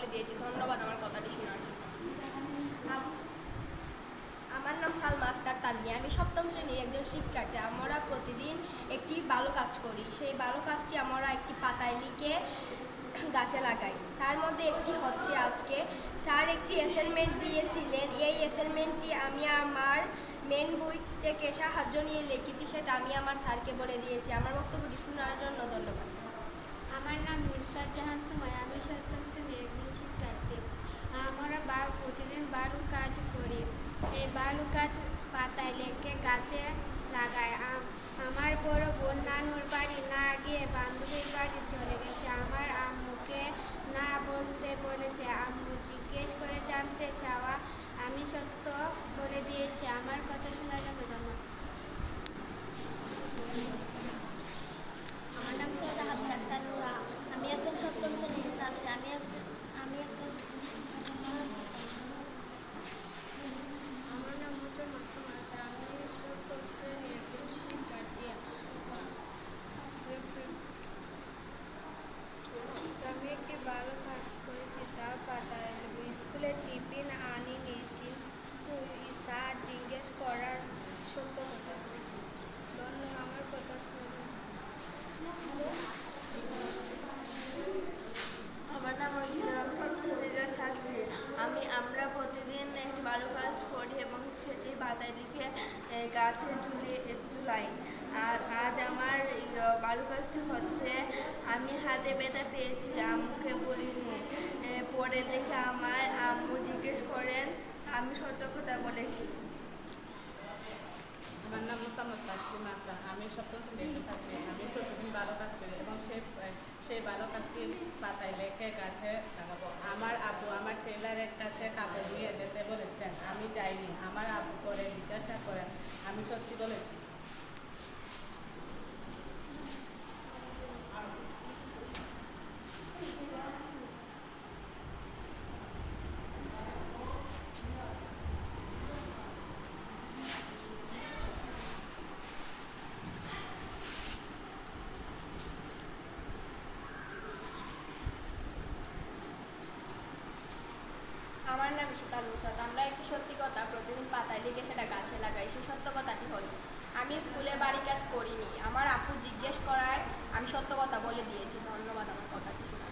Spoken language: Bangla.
বলে দিয়েছি। ধন্যবাদ আমার কথাটি শোনার জন্য। আমার নাম সালমা আক্তার তানিয়া। আমি সপ্তম শ্রেণীর একজন শিক্ষার্থী। আমরা প্রতিদিন একটি ভালো কাজ করি। সেই ভালো কাজটি আমরা একটি পাতায় লিখে গাছে লাগাই। তার মধ্যে একটি হচ্ছে আজকে স্যার একটি অ্যাসাইনমেন্ট দিয়েছিলেন। এই অ্যাসাইনমেন্টটি আমি আমার মেন বই থেকে সাহায্য নিয়ে লিখেছি, সেটা আমি আমার স্যারকে বলে দিয়েছি। আমার বক্তব্যটি শোনার জন্য ধন্যবাদ। আমার নাম নুসরাত জাহান সুমাইয়া। আমি সপ্তম শ্রেণীর একজন শিক্ষার্থী। আমরা প্রতিদিন বালু কাজ করি। এই বালু কাজ পাতায় লিখে গাছে লাগাই। আমার বড় বোন নানুর বাড়ি না গিয়ে বান্ধবীর বাড়ি চলে গেছে। আমার আম্মুকে না বলতে বলেছে। আম্মু জিজ্ঞেস করে জানতে চাওয়া, আমি সত্য বলে দিয়েছি। আমার কথা শোনার জন্য ধন্যবাদ। আমার নাম সৈয়দা হাফসা আক্তার নুরা। আমি একজন সপ্তম শ্রেণীর ছাত্রী। আমার নাম হচ্ছে মাসুমাতা। আমি সপ্তম শ্রেণীর একজন শিক্ষার্থী। আমি একটি ভালো কাজ করেছি, তা পাতায় স্কুলে টিফিন আনিনি, কিন্তু স্যার জিজ্ঞেস করার সত্য কথা বলেছি। আমার কথা শুনে আমার নাম হচ্ছে প্রতিদিনের ছাত্রী। আমরা প্রতিদিন একটি ভালো কাজ করি এবং সেটি পাতায় লিখে গাছে ঝুলাই। আর আজ আমার ভালো কাজটি হচ্ছে আমি হাতে ব্যথা পেয়েছি, আম্মুকে বলিনি। পরে দেখে আমার আম্মু জিজ্ঞেস করেন, আমি সত্য কথা বলেছি। আমার নাম মোসাম্মদ তাসলিমা আক্তার। আমি সপ্তম শ্রেণীর ছাত্রী। আমি প্রতিদিন ভালো কাজ করি এবং সেই ভালো কাজটি পাতায় লেখে গাছে লাগাবো। আমার আব্বু আমার টেলারের কাছে কাপড় নিয়ে যেতে বলেছিলেন, আমি যাইনি। আমার আব্বু পরে জিজ্ঞাসা করেন, আমি সত্যি বলেছি। আমার নাম ইশিতা নুসরাত। আমরা একটি সত্যি কথা প্রতিদিন পাতায় লিখে সেটা গাছে লাগাই। সেই সত্য কথাটি হলো আমি স্কুলে বাড়ি কাজ করিনি। আমার আপু জিজ্ঞেস করায় আমি সত্য কথা বলে দিয়েছি। ধন্যবাদ আমার কথাটি শোনার জন্য।